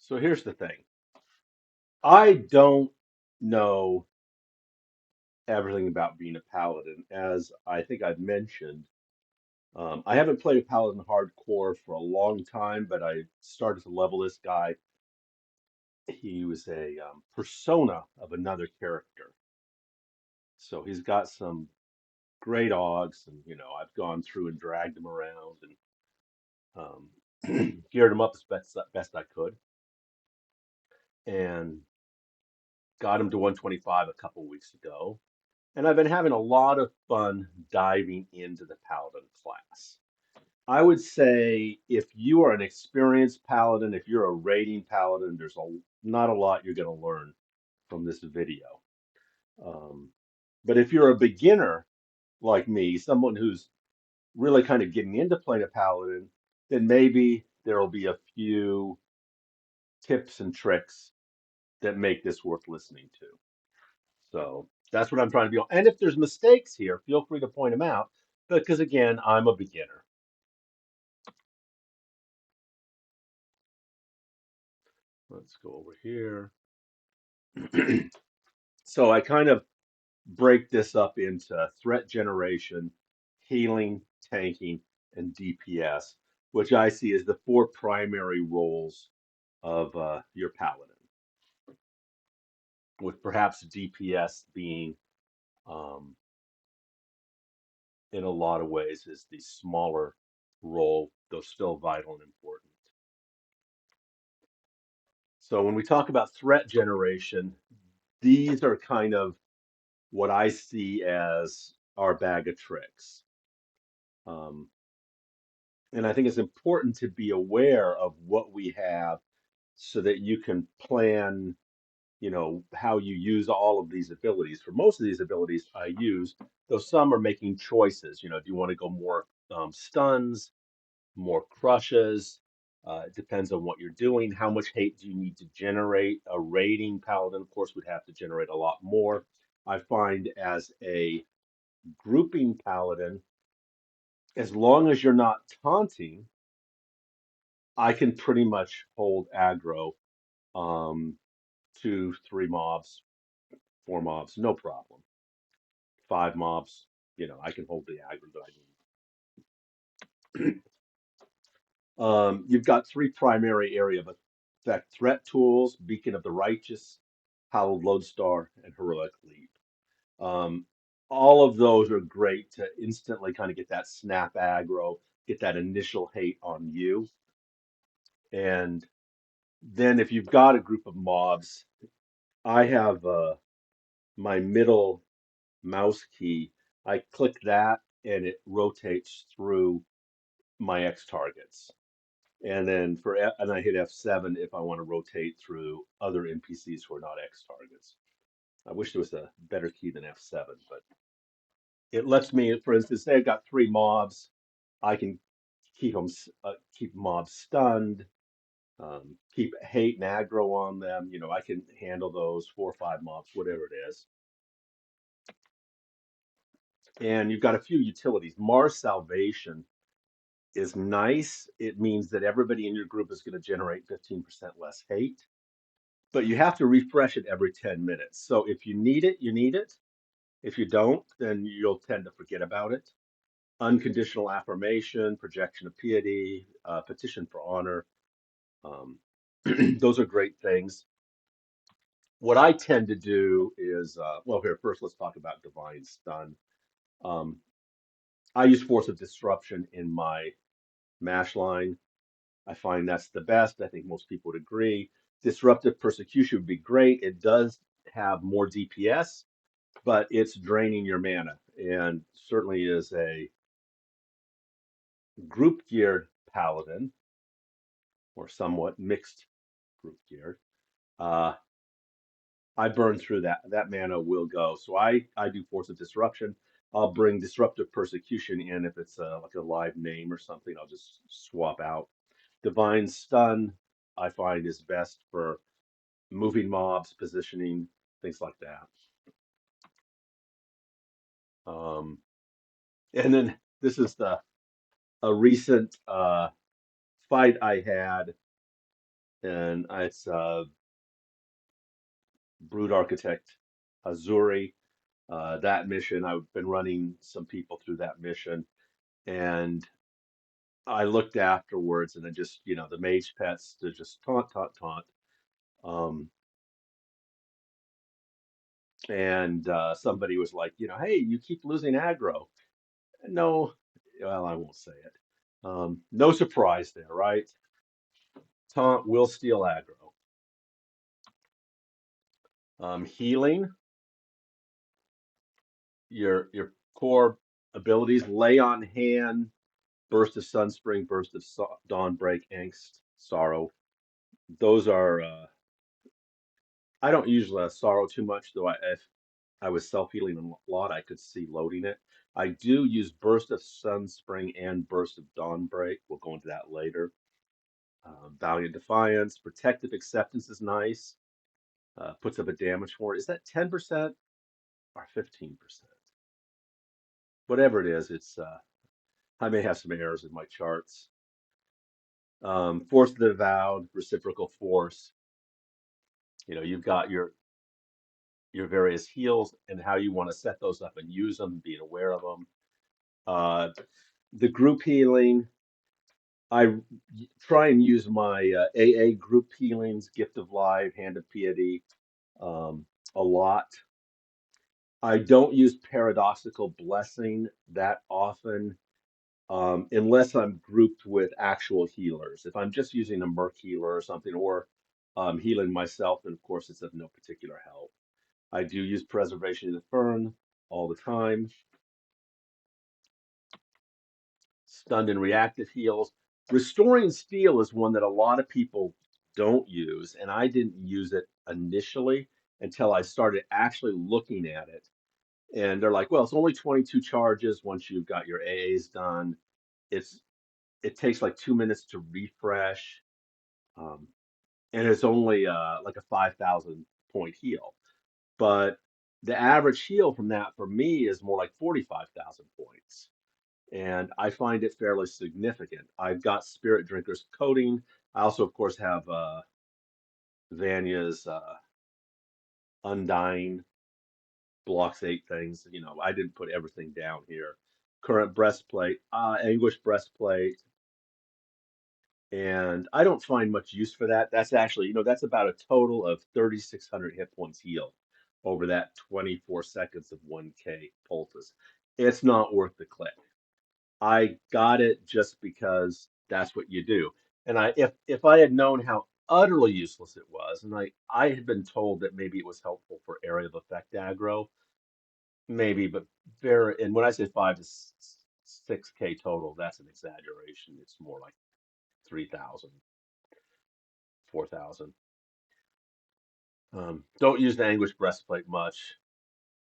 So here's the thing. I don't know everything about being a paladin, as I think I've mentioned. I haven't played a paladin hardcore for a long time, but I started to level this guy. He was a persona of another character. So he's got some great augs, and I've gone through and dragged him around and geared him up as best I could, and got him to 125 a couple weeks ago. And I've been having a lot of fun diving into the Paladin class. I would say if you are an experienced Paladin, if you're a raiding Paladin, not a lot you're going to learn from this video. Um, but if you're a beginner like me, someone who's really kind of getting into playing a Paladin, then maybe there will be a few tips and tricks that make this worth listening to. So that's what I'm trying to be on. And if there's mistakes here, feel free to point them out because again, I'm a beginner. Let's go over here. So I kind of break this up into threat generation, healing, tanking, and DPS, which I see as the four primary roles of your paladin, with perhaps DPS being, um, in a lot of ways, is the smaller role, though still vital and important. So when we talk about threat generation, these are kind of what I see as our bag of tricks. Um, and I think it's important to be aware of what we have so that you can plan, how you use all of these abilities. For most of these abilities I use, though some are making choices. Do you want to go more stuns, more crushes? It depends on what you're doing. How much hate do you need to generate? A raiding paladin, of course, would have to generate a lot more. I find as a grouping paladin, as long as you're not taunting, I can pretty much hold aggro, um, two, three mobs, four mobs, no problem. Five mobs, I can hold the aggro that I need. You've got three primary area of effect threat tools: Beacon of the Righteous, Hallowed Lodestar, and Heroic Leap. Um, all of those are great to instantly kind of get that snap aggro, get that initial hate on you. And then if you've got a group of mobs, I have my middle mouse key. I click that and it rotates through my X targets. And then and I hit F7 if I want to rotate through other NPCs who are not X targets. I wish there was a better key than F7, but it lets me, for instance, say I've got three mobs, I can keep mobs stunned, keep hate and aggro on them. I can handle those four or five mobs, whatever it is. And you've got a few utilities. Mars Salvation is nice. It means that everybody in your group is going to generate 15% less hate, but you have to refresh it every 10 minutes. So if you need it, you need it. If you don't, then you'll tend to forget about it. Unconditional affirmation, projection of piety, petition for honor. Um, those are great things. What I tend to do is, well, here, first let's talk about divine stun. Um, I use force of disruption in my mash line. I find that's the best. I think most people would agree. Disruptive persecution would be great. It does have more DPS, but it's draining your mana, and certainly is a group geared paladin or somewhat mixed group geared. Uh, I burn through that. That mana will go. So I do force of disruption. I'll bring disruptive persecution in if it's like a live name or something. I'll just swap out. Divine stun I find is best for moving mobs, positioning, things like that. Um, and then this is the a recent fight I had. and it's Brood Architect Azuri. That mission, I've been running some people through that mission, and I looked afterwards, and then just the mage pets to just taunt, taunt, taunt. Um, and somebody was like, hey, you keep losing aggro. No, well, I won't say it. No surprise there, right? Taunt will steal aggro. Healing, your core abilities, lay on hand, burst of sunspring, burst of dawnbreak, angst, sorrow. Those are I don't use sorrow too much, though. If I was self-healing a lot, I could see loading it. I do use burst of sunspring and burst of dawnbreak. We'll go into that later. Valiant defiance, protective acceptance is nice. Puts up a damage for it. Is that 10% or 15%? Whatever it is, it's I may have some errors in my charts. Force of the Avowed, reciprocal force. You've got your various heals and how you want to set those up and use them, being aware of them. Uh, the group healing, I try and use my AA group healings, Gift of Life, Hand of Piety, um, a lot. I don't use Paradoxical Blessing that often, unless I'm grouped with actual healers. If I'm just using a Merc healer or something, or healing myself, then of course it's of no particular help. I do use Preservation of the Fern all the time. Stunned and reactive heals. Restoring Steel is one that a lot of people don't use, and I didn't use it initially until I started actually looking at it. And they're like, well, it's only 22 charges once you've got your AAs done. It's it takes like 2 minutes to refresh, um, and it's only like a 5,000 point heal. But the average heal from that for me is more like 45,000 points. And I find it fairly significant. I've got Spirit Drinker's Coating. I also, of course, have Vanya's Undying, blocks 8 things. I didn't put everything down here. Current Breastplate, Anguish Breastplate, and I don't find much use for that. That's actually, that's about a total of 3,600 hit points healed over that 24 seconds of 1K poultice. It's not worth the click. I got it just because that's what you do. And if I had known how utterly useless it was, and I had been told that maybe it was helpful for area of effect aggro, maybe, but very, and when I say 5 to 6K total, that's an exaggeration. It's more like 3,000, 4,000. Don't use the Anguish Breastplate much,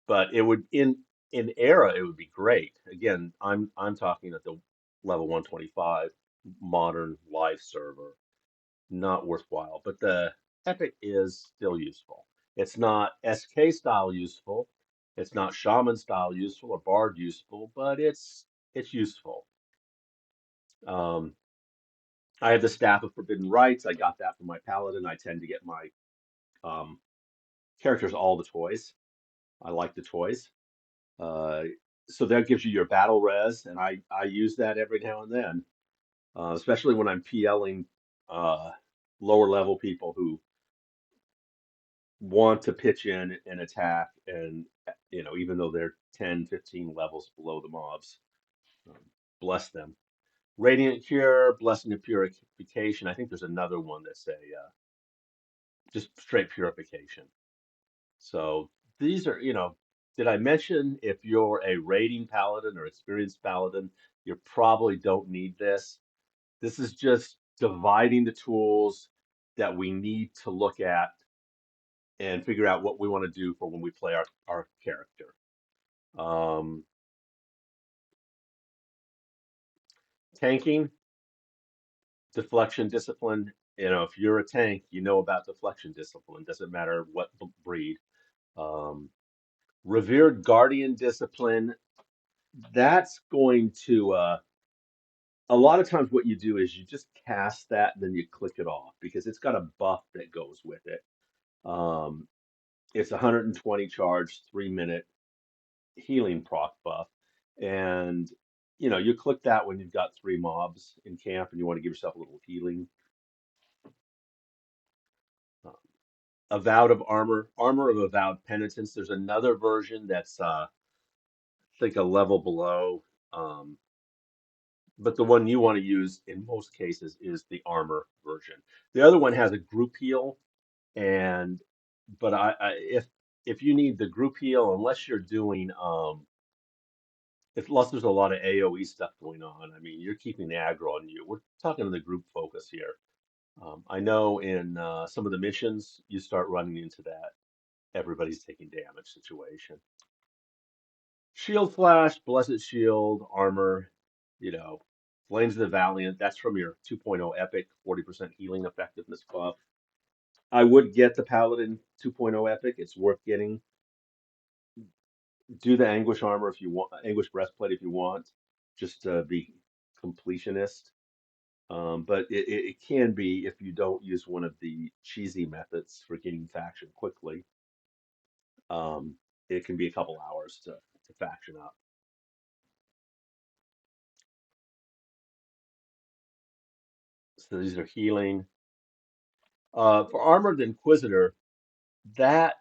but it would in era it would be great. Again, I'm talking at the level 125 modern live server, not worthwhile. But the epic is still useful. It's not SK style useful. It's not shaman style useful or bard useful, but it's useful. Um, I have the Staff of Forbidden Rites. I got that from my paladin. I tend to get my um, characters all the toys. I like the toys. Uh, so that gives you your battle res, and I use that every now and then, especially when I'm PLing uh, lower level people who want to pitch in and attack, and even though they're 10, 15 levels below the mobs, um, bless them. Radiant Cure, Blessing of Purification. I think there's another one that's a just straight purification. So these are, did I mention if you're a raiding paladin or experienced paladin, you probably don't need this. This is just dividing the tools that we need to look at and figure out what we want to do for when we play our character. Um, Tanking, deflection discipline. If you're a tank, you know about deflection discipline. Doesn't matter what breed. Um, Revered guardian discipline. That's going to A lot of times what you do is you just cast that, then you click it off because it's got a buff that goes with it. Um, it's 120 charge, 3 minute healing proc buff. And you click that when you've got three mobs in camp and you want to give yourself a little healing. Uh, Avowed of Armor, Armor of Avowed Penitence. There's another version that's I think a level below. Um, but the one you want to use in most cases is the armor version. The other one has a group heal, and but if you need the group heal, unless you're doing if unless there's a lot of AoE stuff going on, I mean, you're keeping the aggro on you. We're talking to the group focus here. I know in some of the missions, you start running into that everybody's taking damage situation. Shield Flash, Blessed Shield, Armor, you know, Flames of the Valiant, that's from your 2.0 Epic, 40% healing effectiveness buff. I would get the Paladin 2.0 Epic, it's worth getting. Do the Anguish Armor if you want, Anguish Breastplate if you want, just to be completionist. But it can be, if you don't use one of the cheesy methods for getting faction quickly, um, it can be a couple hours to faction up. So these are healing. For Armored Inquisitor, that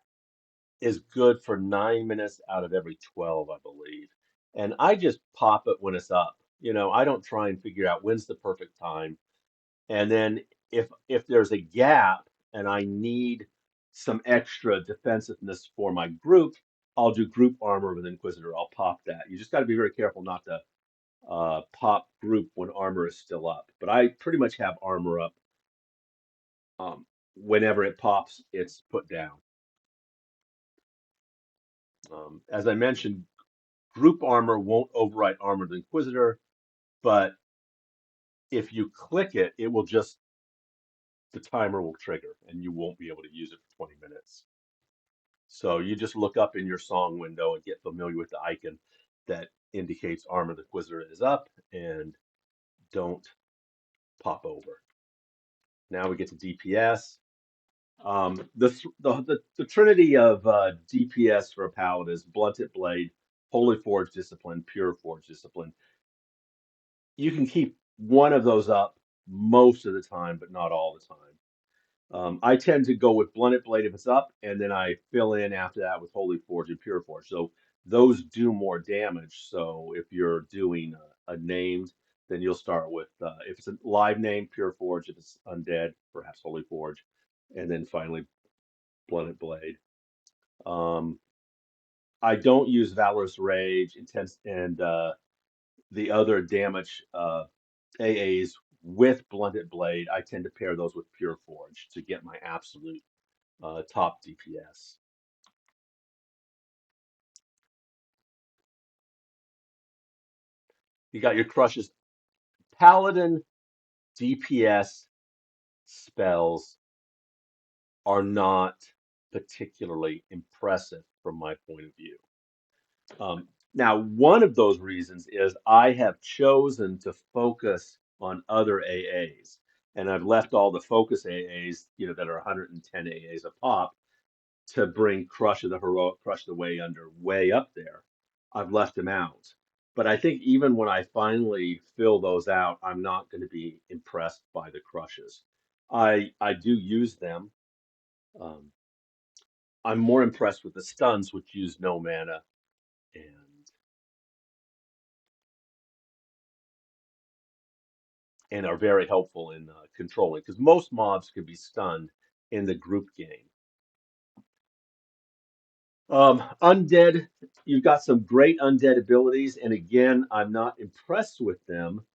is good for 9 minutes out of every 12, I believe. And I just pop it when it's up. I don't try and figure out when's the perfect time. And then if there's a gap and I need some extra defensiveness for my group, I'll do group armor with Inquisitor. I'll pop that. You just got to be very careful not to pop group when armor is still up. But I pretty much have armor up. Whenever it pops, it's put down. As I mentioned, group armor won't override armor of the Inquisitor, but if you click it, the timer will trigger and you won't be able to use it for 20 minutes. So you just look up in your song window and get familiar with the icon that indicates armor of the Inquisitor is up and don't pop over. Now we get to DPS. The trinity of DPS for a paladin is Blunted Blade, Holy Forge Discipline, Pure Forge Discipline. You can keep one of those up most of the time, but not all the time. I tend to go with Blunted Blade if it's up, and then I fill in after that with Holy Forge and Pure Forge. So those do more damage. So if you're doing a named, then you'll start with if it's a live name, Pure Forge. If it's undead, perhaps Holy Forge, and then finally Blunted Blade. Um, I don't use Valorous Rage, Intense, and the other damage AAs with Blunted Blade. I tend to pair those with Pure Forge to get my absolute top DPS. You got your crushes. Paladin DPS spells are not particularly impressive from my point of view. Now, one of those reasons is I have chosen to focus on other AAs, and I've left all the focus AAs, that are 110 AAs a pop, to bring Crush of the Heroic, Crush the Way Under way up there. I've left them out. But I think even when I finally fill those out, I'm not going to be impressed by the crushes. I do use them. Um, I'm more impressed with the stuns, which use no mana and and are very helpful in controlling, because most mobs can be stunned in the group game. Undead, you've got some great undead abilities, and again, I'm not impressed with them,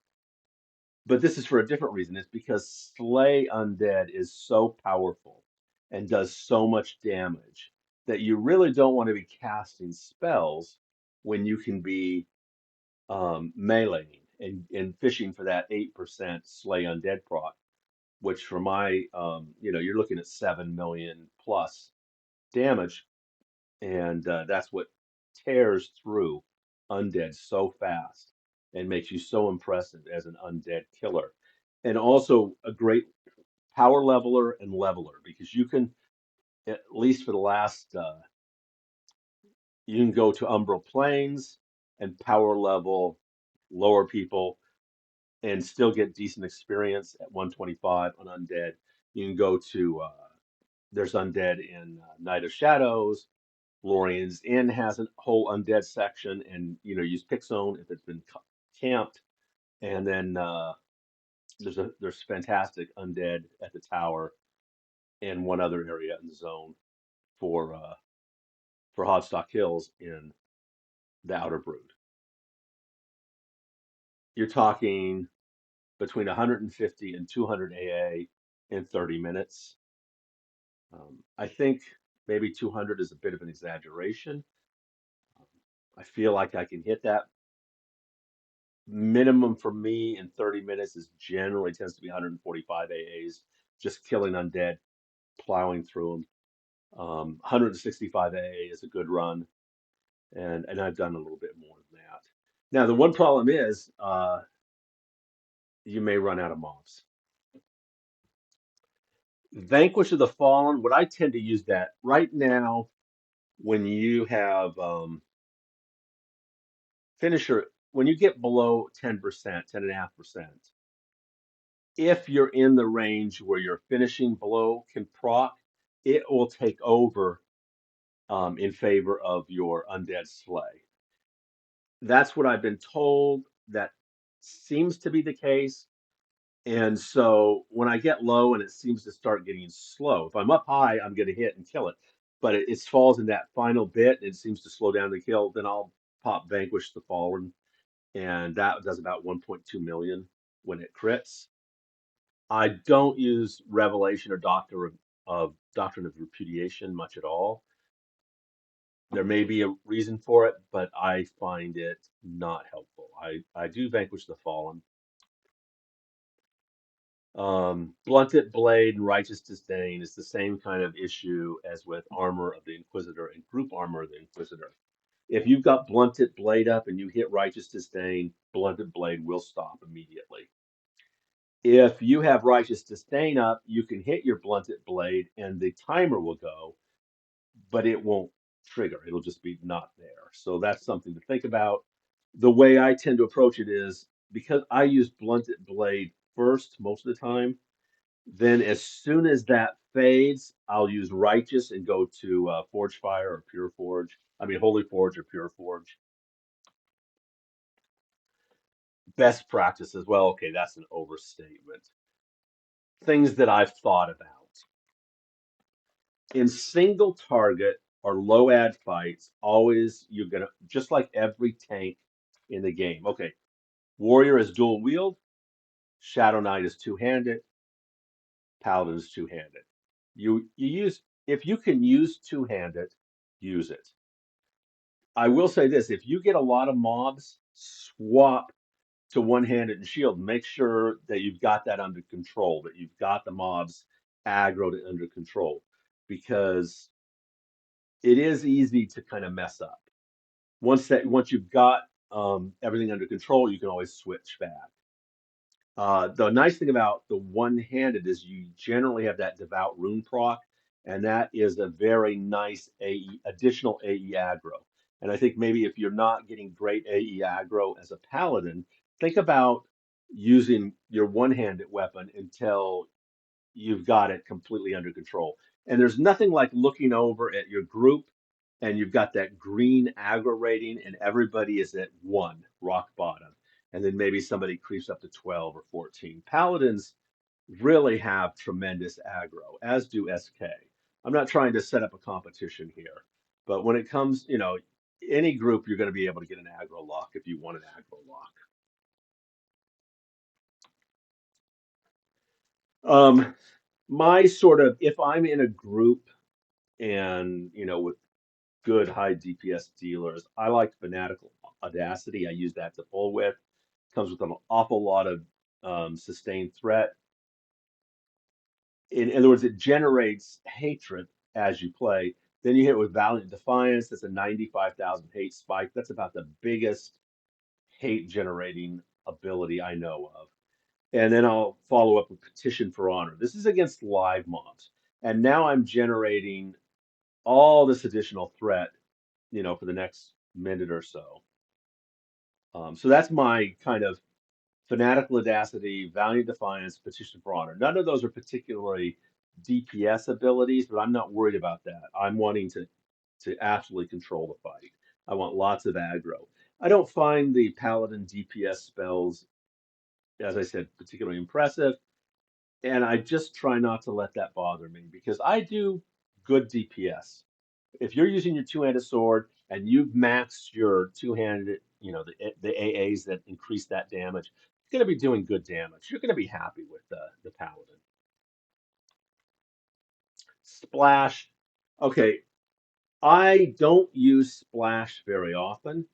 but this is for a different reason. It's because Slay Undead is so powerful and does so much damage that you really don't want to be casting spells when you can be meleeing and fishing for that 8% Slay Undead proc, which for my, you're looking at 7 million plus damage, and that's what tears through undead so fast. and makes you so impressive as an undead killer. And also a great power leveler and leveler because you can, at least for the last, you can go to Umbral Plains and power level lower people and still get decent experience at 125 on undead. You can go to there's undead in Night of Shadows. Lorian's Inn has a whole undead section, and use Pixone if it's been camped. And then there's fantastic undead at the tower and one other area in the zone for Hodstock Hills in the Outer Brood. You're talking between 150 and 200 AA in 30 minutes. I think maybe 200 is a bit of an exaggeration. Um, I feel like I can hit that. Minimum for me in 30 minutes is generally tends to be 145 AAs, just killing undead, plowing through them. 165 AA is a good run, and I've done a little bit more than that. Now, the one problem is you may run out of mobs. Vanquish of the Fallen, what I tend to use that right now when you have finisher, when you get below 10%, 10.5%, if you're in the range where your finishing blow can proc, it will take over in favor of your undead slay. That's what I've been told. That seems to be the case. And so when I get low and it seems to start getting slow, if I'm up high, I'm going to hit and kill it. But it falls in that final bit and it seems to slow down the kill, then I'll pop Vanquish the Fallen. And that does about 1.2 million when it crits. I don't use Revelation or Doctrine of Repudiation much at all. There may be a reason for it, but I find it not helpful. I do Vanquish the Fallen. Blunted Blade and Righteous Disdain is the same kind of issue as with Armor of the Inquisitor and Group Armor of the Inquisitor. If you've got Blunted Blade up and you hit Righteous Disdain, Blunted Blade will stop immediately. If you have Righteous Disdain up, you can hit your Blunted Blade and the timer will go, but it won't trigger. It'll just be not there. So that's something to think about. The way I tend to approach it is because I use Blunted Blade first most of the time, then as soon as that fades, I'll use Righteous and go to Forge Fire or Pure Forge. I mean, Holy Forge or Pure Forge. Best practice as well. Okay, that's an overstatement. Things that I've thought about. In single target or low ad fights, always you're gonna, just like every tank in the game. Okay, Warrior is dual wield, Shadow Knight is two-handed, Paladin is two-handed. You use, if you can use two-handed, use it. I will say this, if you get a lot of mobs, swap to one-handed and shield. Make sure that you've got that under control, that you've got the mobs aggroed and under control, because it is easy to kind of mess up. Once you've got everything under control, you can always switch back. The nice thing about the one-handed is you generally have that devout rune proc, and that is a very nice AE, additional AE aggro. And I think maybe if you're not getting great AE aggro as a paladin, think about using your one-handed weapon until you've got it completely under control. And there's nothing like looking over at your group and you've got that green aggro rating and everybody is at 1, rock bottom. And then maybe somebody creeps up to 12 or 14. Paladins really have tremendous aggro, as do SK. I'm not trying to set up a competition here, but when it comes, any group, you're going to be able to get an aggro lock if you want an aggro lock. My sort of, if I'm in a group and, with good high DPS dealers, I like Fanatical Audacity. I use that to pull with. Comes with an awful lot of sustained threat. In other words, it generates hatred as you play. Then you hit with Valiant Defiance. That's a 95,000 hate spike. That's about the biggest hate generating ability I know of. And then I'll follow up with Petition for Honor. This is against live mobs. And now I'm generating all this additional threat, for the next minute or so. So that's my kind of Fanatical Audacity, Valiant Defiance, Petition for Honor. None of those are particularly DPS abilities, but I'm not worried about that. I'm wanting to absolutely control the fight. I want lots of aggro. I don't find the Paladin DPS spells, as I said, particularly impressive, and I just try not to let that bother me because I do good DPS. If you're using your two-handed sword and you've maxed your two-handed, the AAs that increase that damage, you're going to be doing good damage. You're going to be happy with the Paladin. Splash. Okay, I don't use splash very often.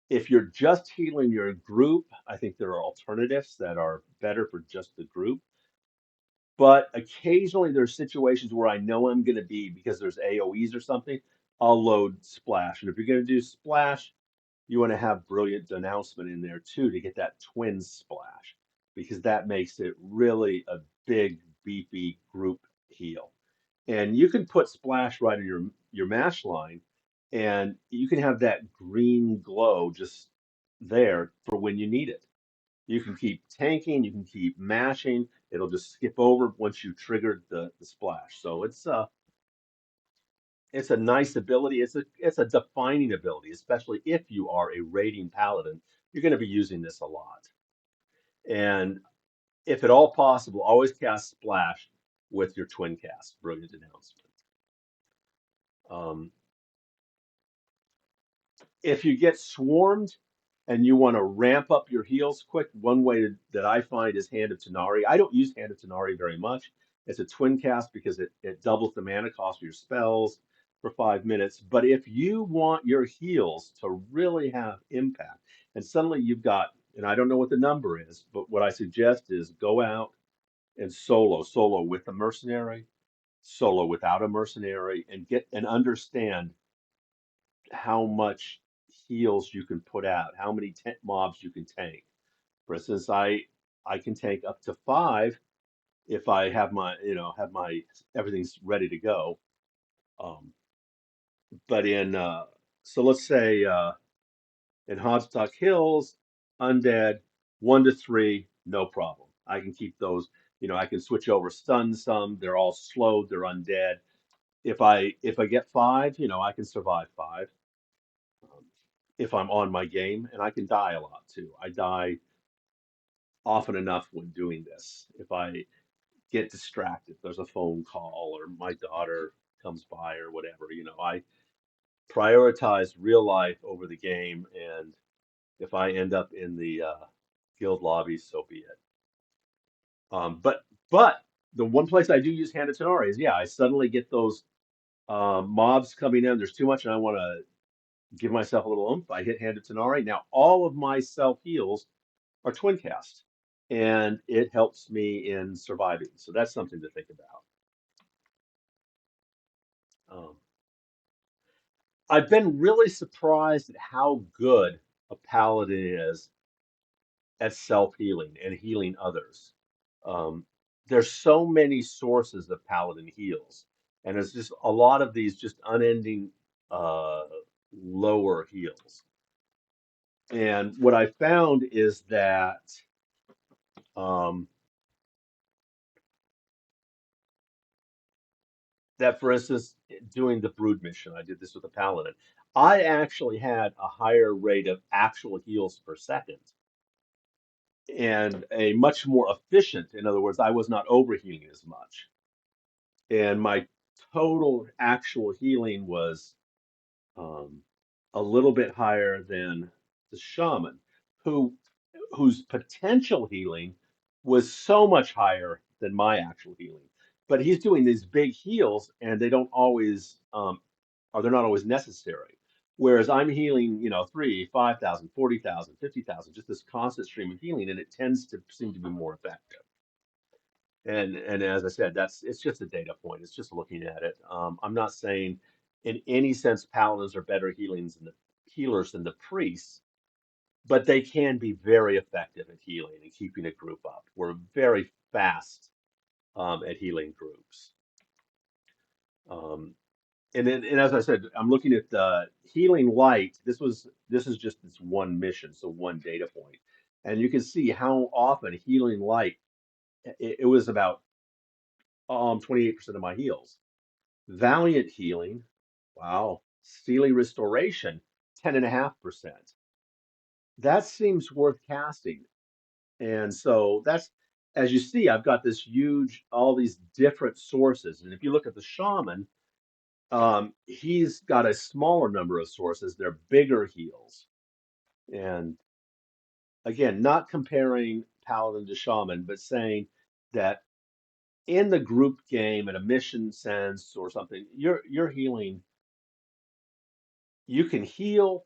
If you're just healing your group, I think there are alternatives that are better for just the group. But occasionally there's situations where I know I'm going to be, because there's AoEs or something, I'll load splash. And if you're going to do splash, you want to have brilliant denouncement in there too to get that twin splash, because that makes it really a big, beefy group heal. And you can put splash right in your mash line, and you can have that green glow just there for when you need it. You can keep tanking, you can keep mashing. It'll just skip over once you triggered the splash. So it's a nice ability. It's a defining ability, especially if you are a raiding paladin. You're going to be using this a lot. And if at all possible, always cast splash with your twin cast, brilliant announcement. Um, if you get swarmed and you want to ramp up your heals quick, one way that I find is Hand of Tanari. I don't use Hand of Tanari very much. It's a twin cast because it doubles the mana cost of your spells for 5 minutes. But if you want your heals to really have impact, and suddenly you've got, and I don't know what the number is, but what I suggest is go out and solo with a mercenary, solo without a mercenary, and get and understand how much heals you can put out, how many mobs you can tank. For instance, I can tank up to 5 if I have my everything's ready to go. Um, but in so let's say in Hodstock Hills, undead 1 to 3, no problem. I can keep those. I can switch over stun some. They're all slowed. They're undead. If I get 5, I can survive 5. Um, if I'm on my game, and I can die a lot too. I die often enough when doing this. If I get distracted, there's a phone call or my daughter comes by or whatever, I prioritize real life over the game. And if I end up in the guild lobby, so be it. But the one place I do use Hannah Tenori is, yeah, I suddenly get those mobs coming in. There's too much, and I want to give myself a little oomph. I hit Hand of Tenari. Now, all of my self heals are twin cast, and it helps me in surviving. So that's something to think about. I've been really surprised at how good a paladin is at self healing and healing others. Um, there's so many sources of paladin heals, and it's just a lot of these just unending uh, lower heals. And what I found is um, that, for instance, doing the brood mission, I did this with a paladin. I actually had a higher rate of actual heals per second and a much more efficient. In other words, I was not overhealing as much, and my total actual healing was um, a little bit higher than the shaman, who whose potential healing was so much higher than my actual healing. But he's doing these big heals, and they don't always, or they're not always necessary. Whereas I'm healing, 3, 5,000, 40,000, 50,000, just this constant stream of healing, and it tends to seem to be more effective. And as I said, it's just a data point. It's just looking at it. I'm not saying in any sense paladins are better healers than the priests, but they can be very effective at healing and keeping a group up. We're very fast at healing groups. Um, and as I said, I'm looking at the healing light. This is just this one mission, so one data point, and you can see how often healing light. It was about 28% of my heals. Valiant healing, wow. Steely restoration, 10.5%. That seems worth casting. And so that's, as you see, I've got this huge, all these different sources. And if you look at the shaman, he's got a smaller number of sources. They're bigger heals. And again, not comparing paladin to shaman, but saying that in the group game, in a mission sense or something, you're healing. You can heal,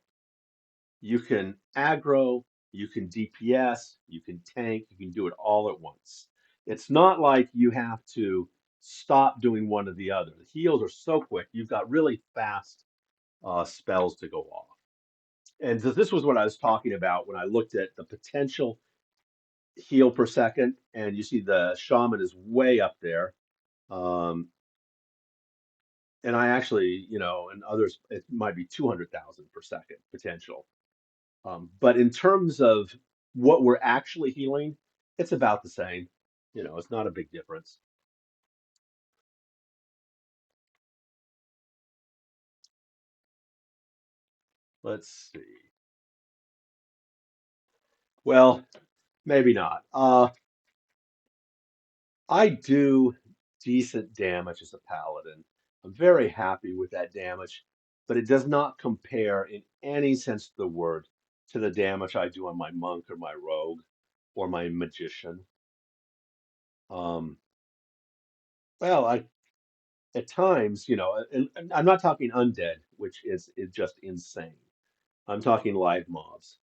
you can aggro, you can DPS, you can tank, you can do it all at once. It's not like you have to stop doing one or the other. The heals are so quick, you've got really fast spells to go off. And so this was what I was talking about when I looked at the potential heal per second, and you see the shaman is way up there. Um, and I actually, and others, it might be 200,000 per second potential. But in terms of what we're actually healing, it's about the same. It's not a big difference. Let's see. Well, maybe not. I do decent damage as a paladin. I'm very happy with that damage, but it does not compare in any sense of the word to the damage I do on my monk or my rogue or my magician. Um, well, at times, and I'm not talking undead, which is just insane. I'm talking live mobs.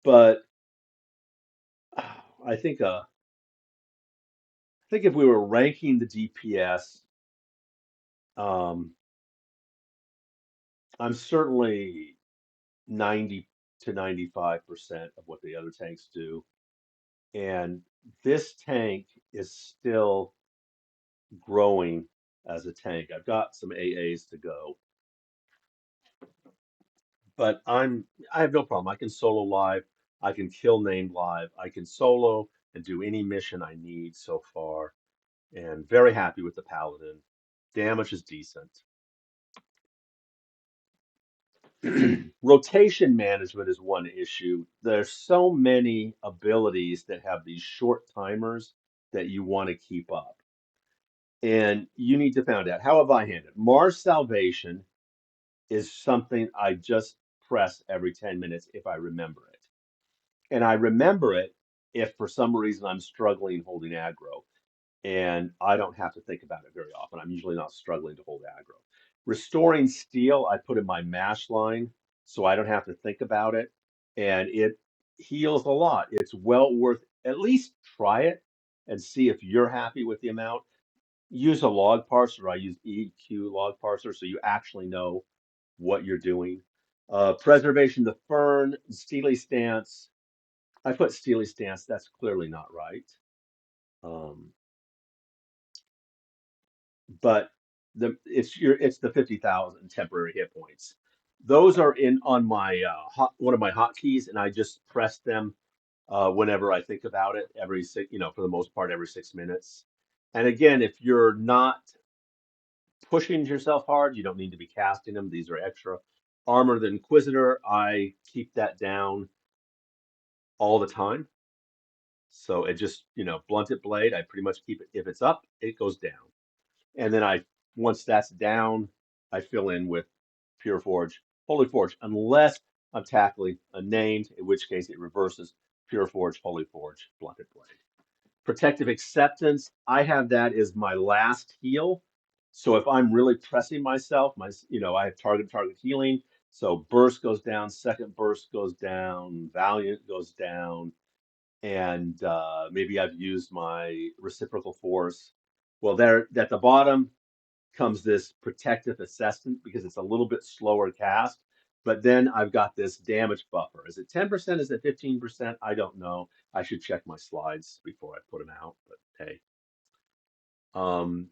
But I think I think if we were ranking the DPS, um, I'm certainly 90 to 95% of what the other tanks do. And this tank is still growing as a tank. I've got some AAs to go, but I have no problem. I can solo live. I can kill named live. I can solo and do any mission I need so far. And very happy with the paladin. Damage is decent. Rotation management is one issue. There's so many abilities that have these short timers that you want to keep up. And you need to find out. How have I handled it? Mars Salvation is something I just press every 10 minutes if I remember it. And I remember it if for some reason I'm struggling holding aggro. And I don't have to think about it very often. I'm usually not struggling to hold aggro. Restoring steel, I put in my mash line so I don't have to think about it, and it heals a lot. It's well worth at least try it and see if you're happy with the amount. Use a log parser. I use EQ log parser so you actually know what you're doing. Preservation of the fern, steely stance. I put steely stance. That's clearly not right. Um, but it's the 50,000 temporary hit points. Those are in on my one of my hotkeys, and I just press them whenever I think about it. Every six, for the most part, every 6 minutes. And again, if you're not pushing yourself hard, you don't need to be casting them. These are extra. Armor the Inquisitor, I keep that down all the time. So it just, blunted blade, I pretty much keep it. If it's up, it goes down. And then once that's down, I fill in with Pure Forge, Holy Forge, unless I'm tackling a named, in which case it reverses Pure Forge, Holy Forge, Blunted Blade. Protective Acceptance, I have that as my last heal. So if I'm really pressing myself, I have target healing. So burst goes down, second burst goes down, Valiant goes down, and maybe I've used my reciprocal force. Well, there at the bottom comes this protective assessment because it's a little bit slower cast. But then I've got this damage buffer. Is it 10%? Is it 15%? I don't know. I should check my slides before I put them out, but hey. Um,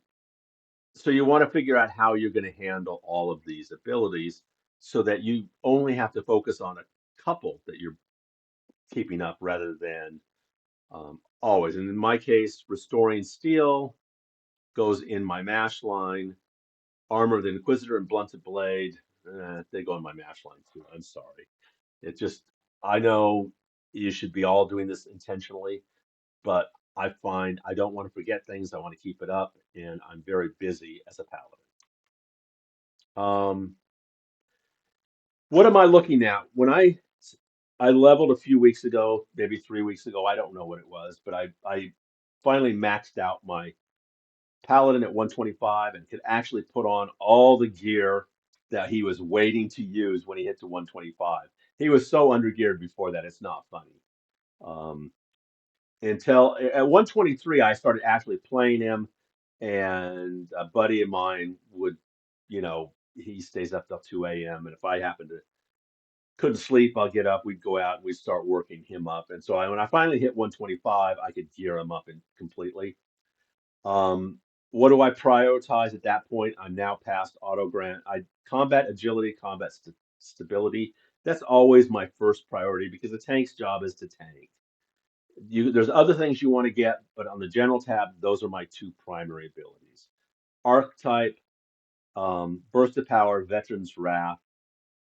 so you want to figure out how you're going to handle all of these abilities so that you only have to focus on a couple that you're keeping up rather than always. And in my case, restoring steel goes in my mash line. Armor of the Inquisitor and Blunted Blade, they go in my mash line too. I'm sorry. It just, I know you should be all doing this intentionally, but I find I don't want to forget things. I want to keep it up, and I'm very busy as a paladin. What am I looking at? I leveled a few weeks ago, maybe 3 weeks ago, I don't know what it was, but I finally maxed out my Paladin at 125 and could actually put on all the gear that he was waiting to use when he hit to 125. He was so undergeared before that, it's not funny. Um, until at 123, I started actually playing him, and a buddy of mine would, he stays up till 2 a.m. And if I happen to couldn't sleep, I'll get up, we'd go out and we'd start working him up. And so when I finally hit 125, I could gear him up completely. Um, what do I prioritize at that point? I'm now past auto grant. I combat agility, combat stability. That's always my first priority because the tank's job is to tank. There's other things you want to get, but on the general tab, those are my two primary abilities. Archetype, Burst of Power, Veteran's Wrath.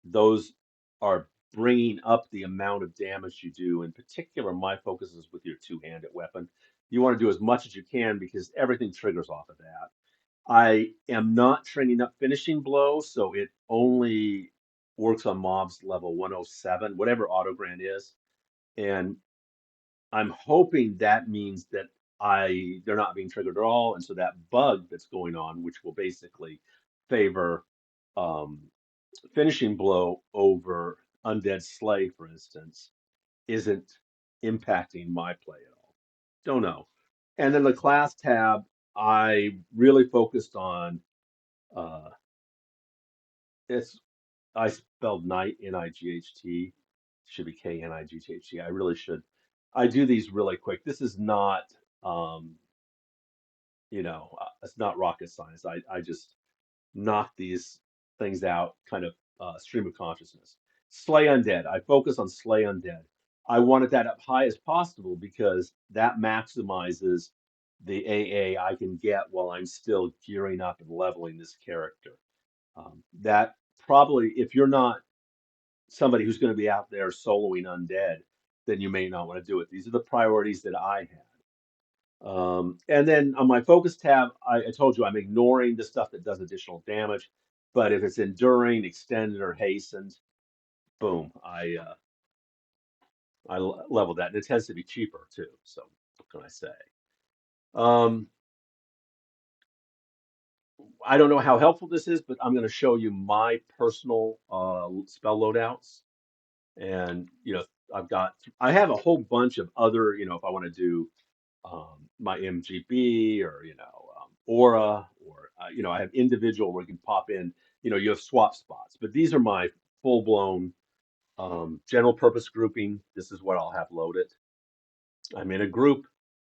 Those are bringing up the amount of damage you do. In particular, my focus is with your two-handed weapon. You want to do as much as you can because everything triggers off of that. I am not training up finishing blow, so it only works on mobs level 107, whatever auto grant is. And I'm hoping that means that they're not being triggered at all. And so that bug that's going on, which will basically favor um, finishing blow over undead slay, for instance, isn't impacting my play at all. Don't know. And then the class tab, I really focused on uh, it's I spelled night Night. Should be Knigght. I really should. I do these really quick. This is not um, it's not rocket science. I just knock these things out, kind of stream of consciousness. Slay undead. I focus on slay undead. I wanted that up high as possible because that maximizes the AA I can get while I'm still gearing up and leveling this character. That probably, if you're not somebody who's going to be out there soloing undead, then you may not want to do it. These are the priorities that I had. And then on my focus tab, I told you I'm ignoring the stuff that does additional damage. But if it's enduring, extended, or hastened, boom, I level that. And it tends to be cheaper too. So what can I say? Um, I don't know how helpful this is, but I'm going to show you my personal spell loadouts. And I have a whole bunch of other, if I want to do my MGB or aura or I have individual where you can pop in, you have swap spots, but these are my full blown general purpose grouping. This is what I'll have loaded. I'm in a group,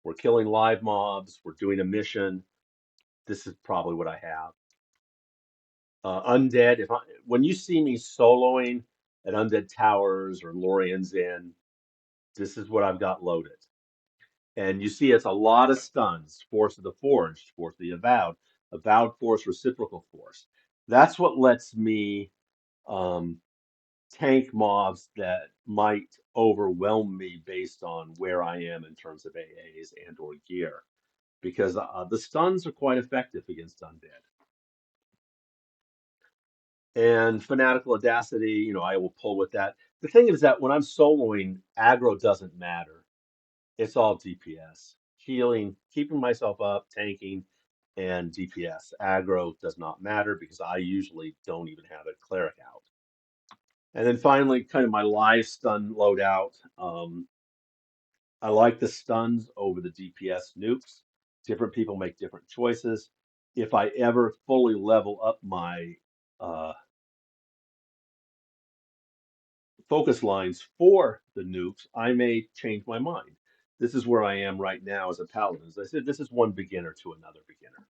we're killing live mobs, we're doing a mission. This is probably what I have. Undead, when you see me soloing at Undead Towers or Lorien's Inn, this is what I've got loaded. And you see, it's a lot of stuns. Force of the Forged, Force of the Avowed Force, Reciprocal Force. That's what lets me um, tank mobs that might overwhelm me based on where I am in terms of AAs and or gear. Because the stuns are quite effective against undead. And Fanatical Audacity, I will pull with that. The thing is that when I'm soloing, aggro doesn't matter. It's all DPS. Healing, keeping myself up, tanking, and DPS. Aggro does not matter because I usually don't even have a cleric out. And then finally, kind of my live stun loadout. I like the stuns over the DPS nukes. Different people make different choices. If I ever fully level up my focus lines for the nukes, I may change my mind. This is where I am right now as a paladin. As I said, this is one beginner to another beginner.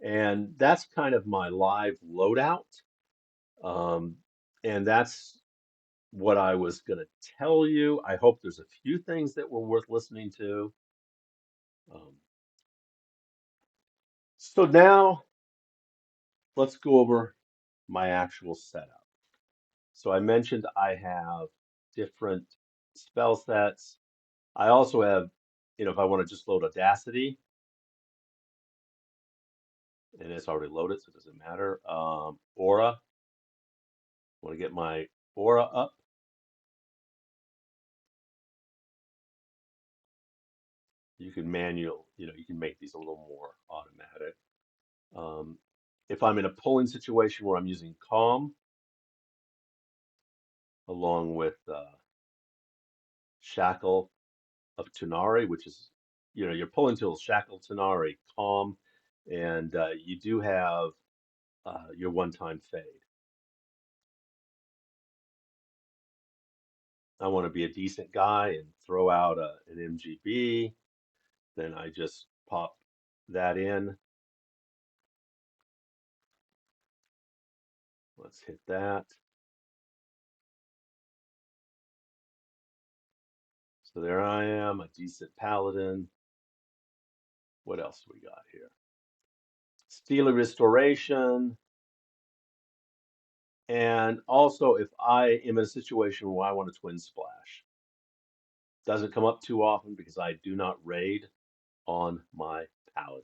And that's kind of my live loadout. Um, and that's what I was going to tell you. I hope there's a few things that were worth listening to. Um, so now let's go over my actual setup. So I mentioned I have different spell sets. I also have, if I want to just load Audacity, and it's already loaded, so it doesn't matter. Aura, want to get my Aura up. You can you can make these a little more automatic. Um, if I'm in a pulling situation where I'm using Calm along with Shackle of Tunari, which is, your pulling tools, Shackle, Tunari, Calm, and you do have your one-time fade. I want to be a decent guy and throw out an MGB. Then I just pop that in. Let's hit that. So there I am, a decent paladin. What else do we got here? Steely Restoration. And also, if I am in a situation where I want a twin splash, doesn't come up too often because I do not raid on my paladin.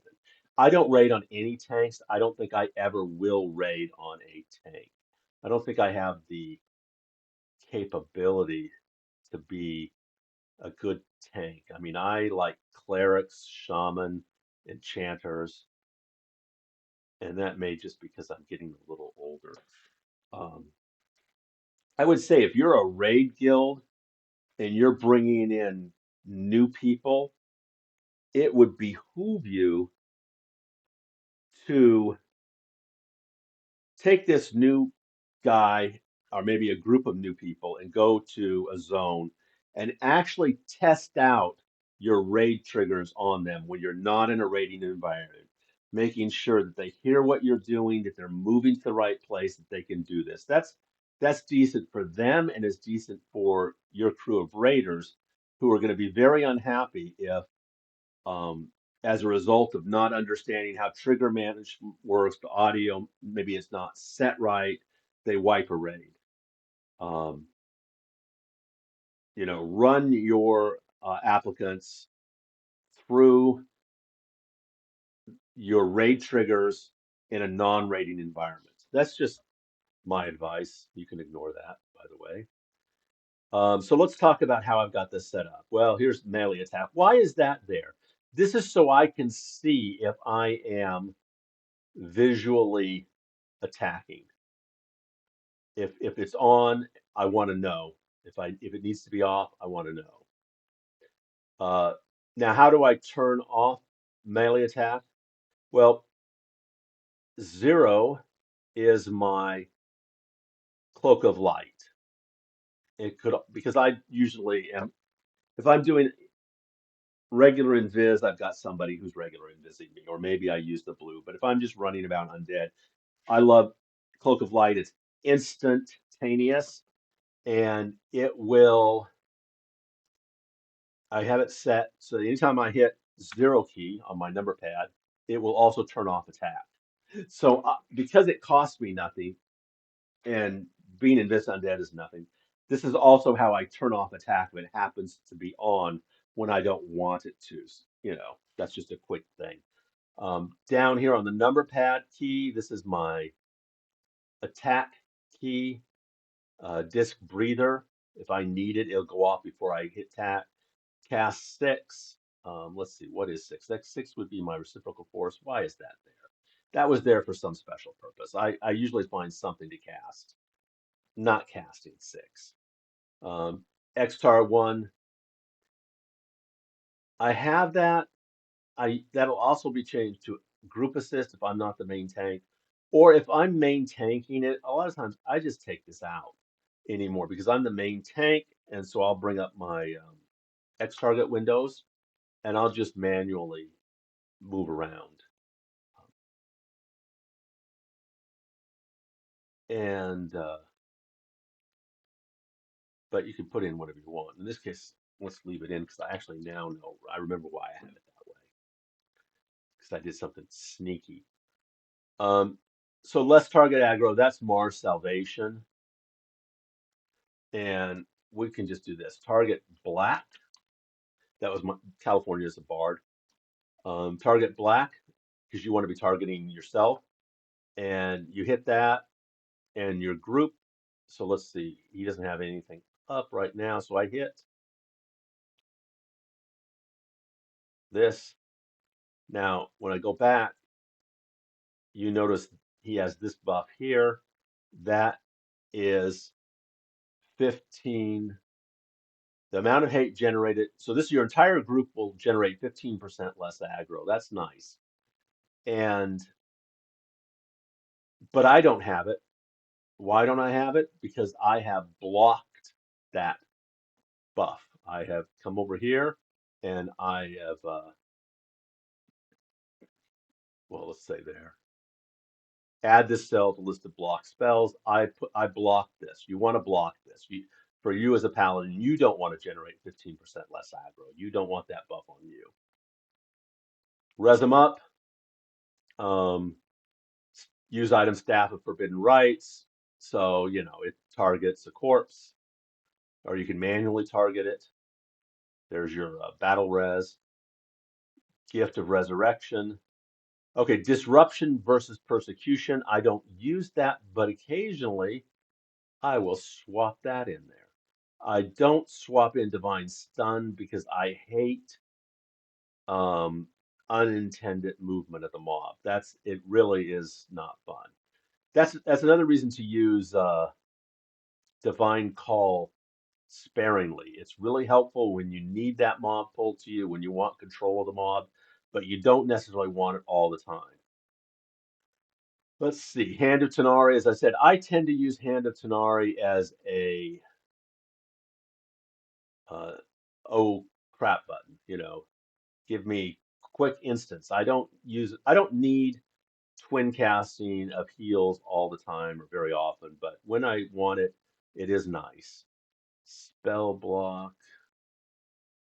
I don't raid on any tanks. I don't think I ever will raid on a tank. I don't think I have the capability to be a good tank. I mean, I like clerics, shaman, enchanters, and that may just because I'm getting a little older. Um, I would say if you're a raid guild and you're bringing in new people, it would behoove you to take this new guy or maybe a group of new people and go to a zone and actually test out your raid triggers on them when you're not in a raiding environment, making sure that they hear what you're doing, that they're moving to the right place, that they can do this. That's decent for them and it's decent for your crew of raiders who are going to be very unhappy if um, as a result of not understanding how trigger management works, the audio, maybe it's not set right, they wipe a raid. Um, run your applicants through your raid triggers in a non-raiding environment. That's just my advice. You can ignore that, by the way. So let's talk about how I've got this set up. Well, here's melee attack. Why is that there? This is so I can see if I am visually attacking. If it's on, I want to know. If it needs to be off, I want to know. Uh, Now, how do I turn off melee attack? Well, 0 is my cloak of light. It could because I usually am if I'm doing regular invis, I've got somebody who's regular invising me, or maybe I use the blue. But if I'm just running about undead, I love cloak of light. It's instantaneous and it will I have it set so that anytime I hit 0 key on my number pad, it will also turn off attack. So because it costs me nothing and being invis undead is nothing, this is also how I turn off attack if it happens to be on when I don't want it to. That's just a quick thing. Down here on the number pad key, this is my attack key, disc breather. If I need it, it'll go off before I hit attack. Cast 6. Let's see, what is 6? That 6 would be my reciprocal force. Why is that there? That was there for some special purpose. I usually find something to cast, not casting 6. Xtar 1. I have that. That'll also be changed to group assist if I'm not the main tank. Or if I'm main tanking it, a lot of times I just take this out. anymore because I'm the main tank, and so I'll bring up my X target windows and I'll just manually move around. And but you can put in whatever you want. In this case, let's leave it in because I actually now know. I remember why I have it that way because I did something sneaky. Um, so less target aggro. That's Mars Salvation, and we can just do this. Target black. That was my California as a bard. Target black because you want to be targeting yourself, and you hit that, and your group. So let's see. He doesn't have anything up right now, so I hit this. Now, when I go back, you notice he has this buff here. That is 15. The amount of hate generated. So this your entire group will generate 15% less aggro. That's nice. And but I don't have it. Why don't I have it? Because I have blocked that buff. I have come over here and I have well, let's say there. Add this cell to list of block spells. I block this. You want to block this. For you as a paladin, you don't want to generate 15% less aggro. You don't want that buff on you. Res them up. Um, use item staff of forbidden rites. So, it targets a corpse, or you can manually target it. There's your battle res. Gift of resurrection. Okay, disruption versus persecution. I don't use that, but occasionally I will swap that in there. I don't swap in divine stun because I hate um, unintended movement of the mob. It really is not fun. That's another reason to use divine call sparingly. It's really helpful when you need that mob pulled to you, when you want control of the mob, but you don't necessarily want it all the time. Let's see. Hand of Tanari, as I said, I tend to use Hand of Tanari as a uh, oh crap button. Give me quick instance. I don't need twin casting of heals all the time or very often, but when I want it, it is nice. Spell block,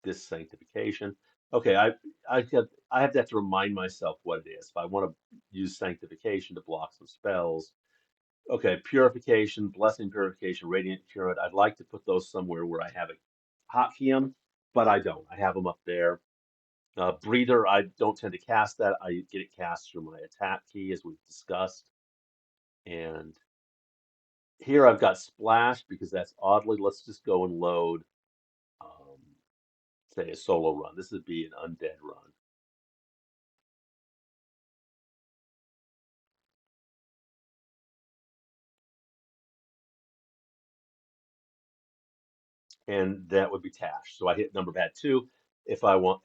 this sanctification. Okay, I have to remind myself what it is. If I want to use sanctification to block some spells, okay, purification, blessing purification, radiant curate. I'd like to put those somewhere where I have a hotkey them, but I don't. I have them up there. Breather, I don't tend to cast that. I get it cast through my attack key, as we've discussed. And here I've got splash because that's oddly. Let's just go and load, um, say, a solo run. This would be an undead run. And that would be Tash. So I hit number pad 2. If I want,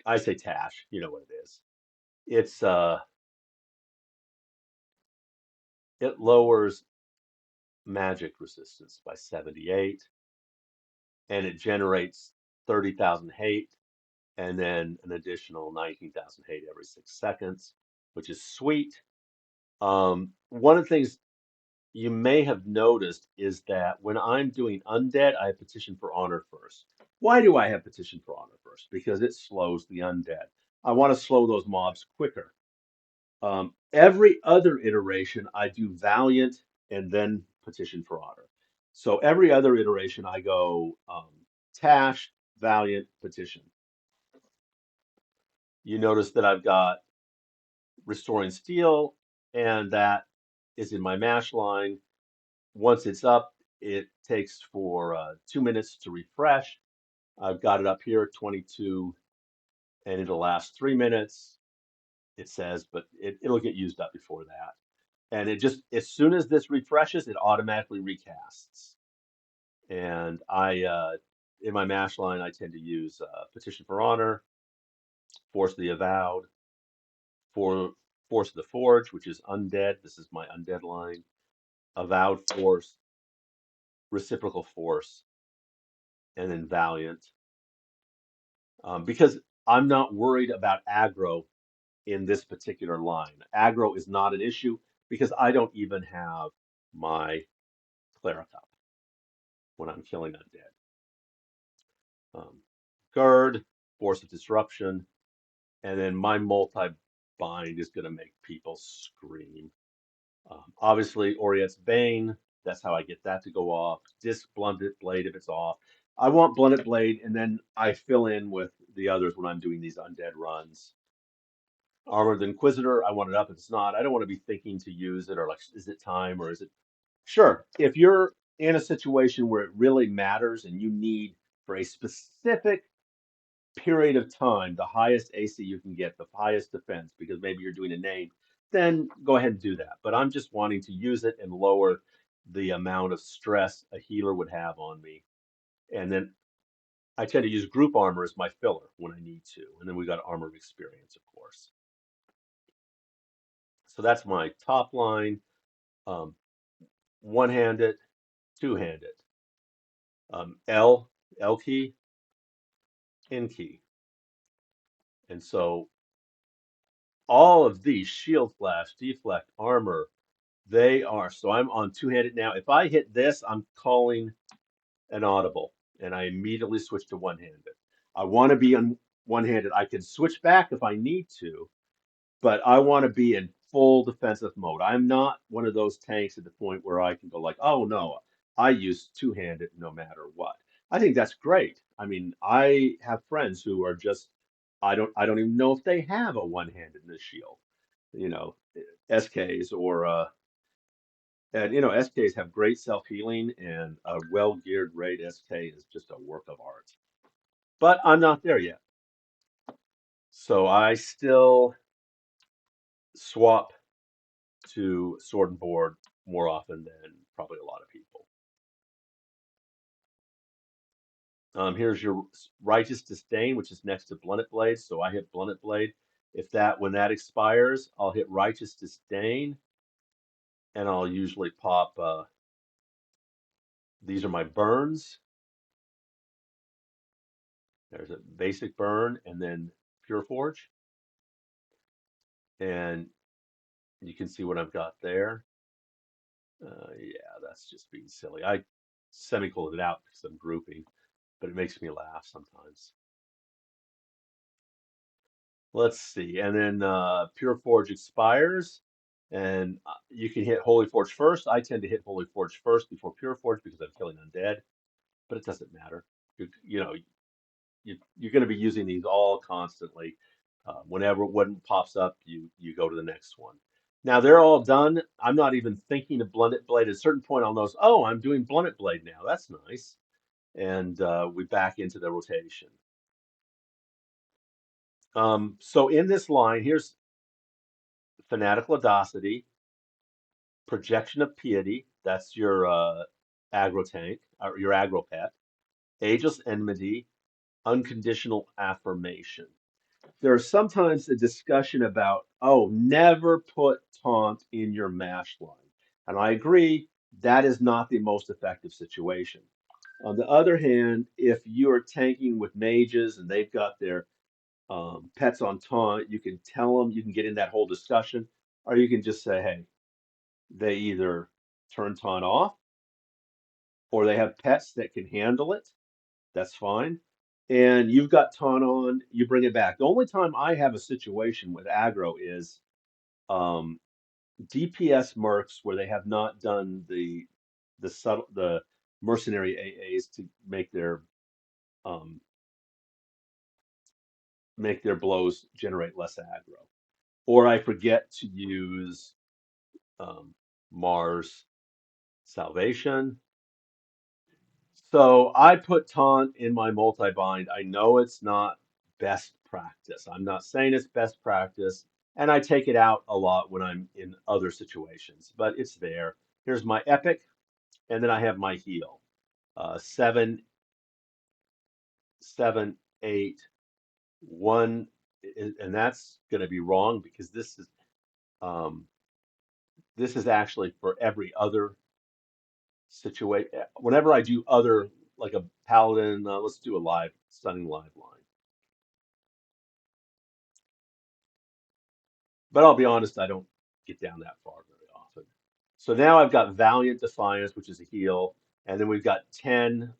I say Tash. You know what it is. It's it lowers magic resistance by 78, and it generates 30,000 hate, and then an additional 19,000 hate every 6 seconds, which is sweet. One of the things you may have noticed is that when I'm doing undead, I have petition for honor first. Why do I have petition for honor first? Because it slows the undead. I want to slow those mobs quicker. Every other iteration, I do valiant and then petition for honor. So every other iteration, I go Tash, valiant, petition. You notice that I've got restoring steel, and that is in my mash line. Once it's up, it takes for 2 minutes to refresh. I've got it up here at 22, and it'll last 3 minutes, it says, but it'll get used up before that. And it just, as soon as this refreshes, it automatically recasts. And in my mash line, I tend to use Petition for Honor, Force of the Avowed, for Force of the Forge, which is undead. This is my undead line. Avowed Force, reciprocal force, and then valiant, because I'm not worried about aggro in this particular line. Aggro is not an issue because I don't even have my cleric up when I'm killing undead. Um, Guard, force of disruption, and then my multi-bind is going to make people scream. Obviously, Oriet's Bane, that's how I get that to go off. Disc Blunted Blade if it's off. I want Blunted Blade, and then I fill in with the others when I'm doing these undead runs. Armored Inquisitor, I want it up. If it's not, I don't want to be thinking to use it, or like, is it time, or is it? Sure, if you're in a situation where it really matters and you need for a specific period of time, the highest AC you can get, the highest defense, because maybe you're doing a name, then go ahead and do that. But I'm just wanting to use it and lower the amount of stress a healer would have on me. And then I tend to use group armor as my filler when I need to. And then we got armor of experience, of course. So that's my top line. Um, One-handed, two-handed. L key, N key. And so all of these shield flash, deflect, armor, they are. So I'm on two-handed now. If I hit this, I'm calling an audible, and I immediately switch to one-handed. I want to be on one-handed. I can switch back if I need to, but I want to be in full defensive mode. I'm not one of those tanks at the point where I can go like, oh no, I use two-handed no matter what. I think that's great. I mean, I have friends who are just, I don't even know if they have a one-handedness shield, you know, SKs or and SKs have great self-healing, and a well-geared raid SK is just a work of art. But I'm not there yet. So I still swap to sword and board more often than probably a lot of people. Here's your righteous disdain, which is next to blunted blade. So I hit blunted blade. If that when that expires, I'll hit righteous disdain, and I'll usually pop. These are my burns. There's a basic burn, and then pure forge, and you can see what I've got there. Yeah, that's just being silly. I semicoloned it out because I'm grouping, but it makes me laugh sometimes. Let's see. And then Pure Forge expires, and you can hit Holy Forge first. I tend to hit Holy Forge first before Pure Forge because I'm killing undead, but it doesn't matter. You're going to be using these all constantly. Whenever one pops up, you go to the next one. Now they're all done. I'm not even thinking of Blunted Blade. At a certain point, I'll notice, oh, I'm doing Blunted Blade now. That's nice. And we back into the rotation. So in this line, here's Fanatical Audacity, Projection of Piety. That's your aggro tank, or your aggro pet. Ageless Enmity, Unconditional Affirmation. There's sometimes a discussion about, oh, never put taunt in your mash line. And I agree, that is not the most effective situation. On the other hand, if you're tanking with mages and they've got their pets on taunt, you can tell them, you can get in that whole discussion, or you can just say, hey, they either turn taunt off or they have pets that can handle it. That's fine. And you've got taunt on, you bring it back. The only time I have a situation with aggro is um, DPS mercs where they have not done the mercenary AAs to um, make their blows generate less aggro, or I forget to use Mars Salvation. So I put taunt in my multi-bind. I know it's not best practice. I'm not saying it's best practice, and I take it out a lot when I'm in other situations, but it's there. Here's my epic, and then I have my heal. 7, 7, 8, 1, and that's going to be wrong because um, this is actually for every other situate. Whenever I do other, like a paladin, let's do a stunning live line. But I'll be honest, I don't get down that far very often. So now I've got Valiant Defiance, which is a heal, and then we've got 10,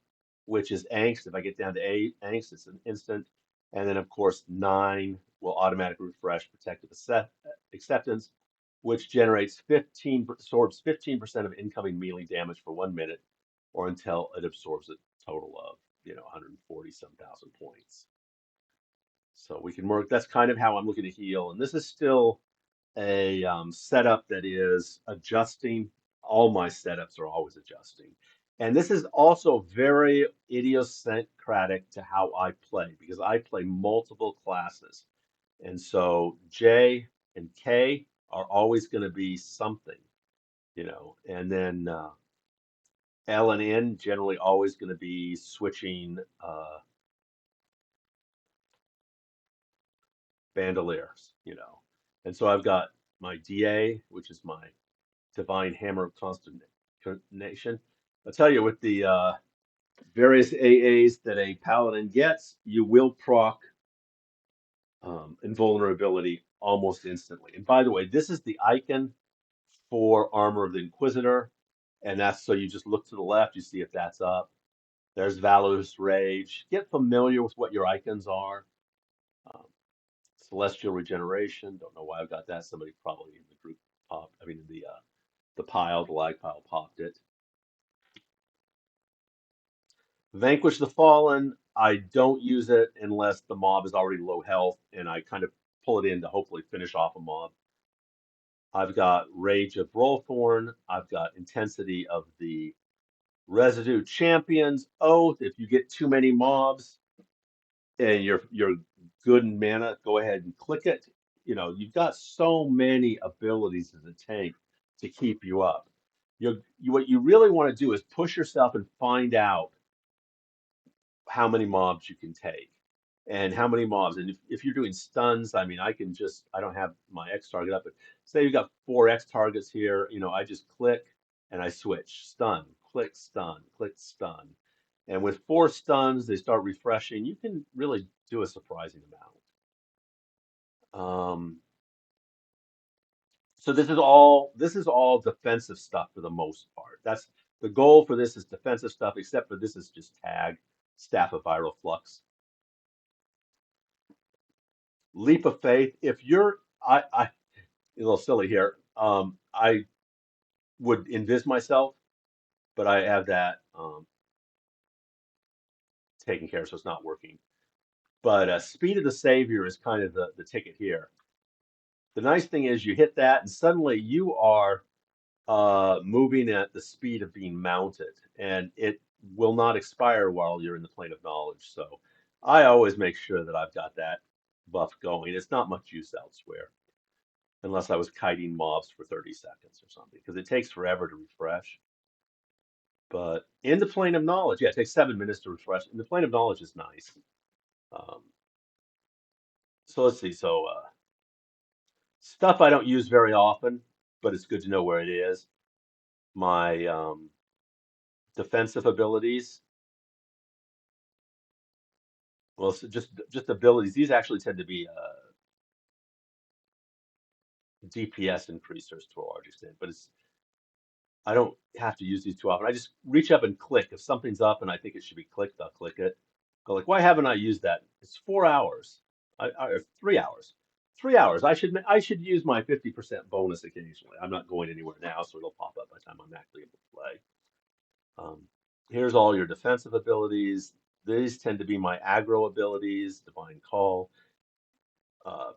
which is Angst. If I get down to 8 Angst, it's an instant. And then, of course, 9 will automatically refresh Protective Acceptance, which generates 15, absorbs 15% of incoming melee damage for 1 minute, or until it absorbs a total of, 140 some thousand points. So we can work. That's kind of how I'm looking to heal. And this is still a setup that is adjusting. All my setups are always adjusting. And this is also very idiosyncratic to how I play because I play multiple classes. And so J and K are always going to be something, and then L and N generally always going to be switching bandoliers, And so I've got my DA, which is my Divine Hammer of Consternation. I'll tell you, with the various AAs that a Paladin gets, you will proc invulnerability almost instantly. And by the way, this is the icon for Armor of the Inquisitor, and that's so you just look to the left, you see if that's up. There's Valorous Rage. Get familiar with what your icons are. Um, Celestial Regeneration. Don't know why I've got that. Somebody probably in the group popped. I mean, the lag pile popped it. Vanquish the Fallen. I don't use it unless the mob is already low health, and I kind of pull it in to hopefully finish off a mob. I've got Rage of Rolthorn. I've got Intensity of the Residue Champions. Oath. If you get too many mobs and you're good in mana, go ahead and click it. You've got so many abilities as a tank to keep you up. What you really want to do is push yourself and find out how many mobs you can take and how many mobs. And if you're doing stuns, I mean, I don't have my X target up, but say you've got 4 X targets here, I just click and I switch stun, click, stun, click, stun. And with 4 stuns, they start refreshing. You can really do a surprising amount. So this is all defensive stuff for the most part. That's the goal for this is defensive stuff, except for this is just tag, Staff of Viral Flux. Leap of faith. If you're, I a little silly here. I would invis myself, but I have that taken care of, so it's not working. But speed of the savior is kind of the ticket here. The nice thing is you hit that, and suddenly you are moving at the speed of being mounted, and it will not expire while you're in the plane of knowledge. So I always make sure that I've got that buff going. It's not much use elsewhere, unless I was kiting mobs for 30 seconds or something, because it takes forever to refresh. But in the plane of knowledge, yeah, it takes 7 minutes to refresh. And the plane of knowledge is nice. Um, so let's see. So stuff I don't use very often, but it's good to know where it is. My defensive abilities. Well, so just abilities. These actually tend to be DPS increasers to a large extent, but I don't have to use these too often. I just reach up and click. If something's up and I think it should be clicked, I'll click it. Go like, why haven't I used that? It's 4 hours, or 3 hours. 3 hours. I should use my 50% bonus occasionally. I'm not going anywhere now, so it'll pop up by the time I'm actually able to play. Um, Here's all your defensive abilities. These tend to be my aggro abilities: Divine Call, uh,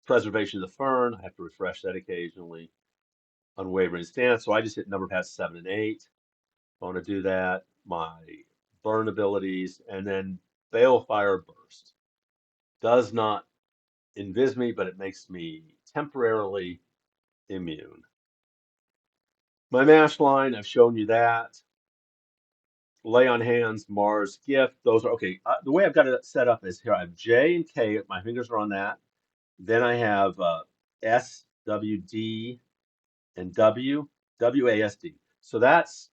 Preservation of the Fern. I have to refresh that occasionally. Unwavering Stance. So I just hit number pads 7 and 8. I want to do that. My burn abilities, and then Balefire Burst. Does not invis me, but it makes me temporarily immune. My mash line, I've shown you that. Lay on Hands, Mars Gift. Those are okay. The way I've got it set up is here. I have J and K. My fingers are on that. Then I have S, W, D, and W, WASD. So that's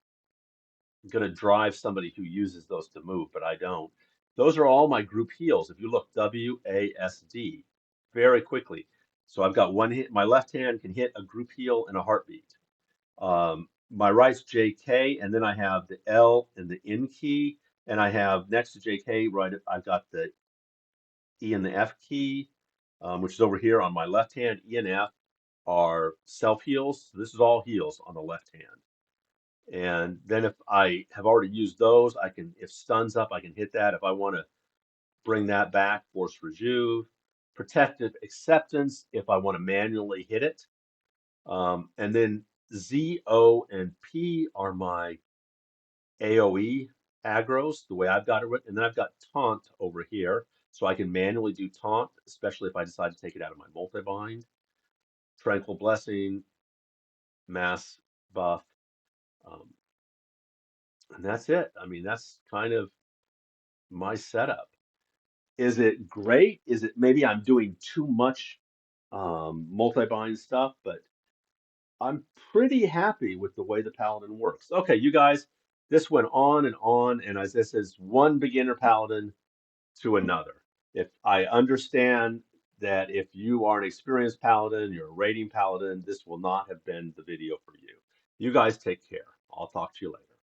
going to drive somebody who uses those to move, but I don't. Those are all my group heals. If you look WASD very quickly. So I've got one hit, my left hand can hit a group heal in a heartbeat. My right's JK, and then I have the L and the N key, and I have next to JK, right, I've got the E and the F key, which is over here on my left hand. E and F are self heals. So this is all heals on the left hand. And then if I have already used those, I can, if stun's up, I can hit that. If I want to bring that back, force rejuve, protective acceptance, if I want to manually hit it. And then Z, O, and P are my AoE aggros, the way I've got it written. And then I've got taunt over here. So I can manually do taunt, especially if I decide to take it out of my multi-bind. Tranquil Blessing, Mass Buff. Um, and that's it. I mean, that's kind of my setup. Is it great? Is it maybe I'm doing too much multi-bind stuff? But I'm pretty happy with the way the Paladin works. Okay, you guys, this went on, and as this is one beginner Paladin to another. If I understand that if you are an experienced Paladin, you're a raiding Paladin, this will not have been the video for you. You guys take care. I'll talk to you later.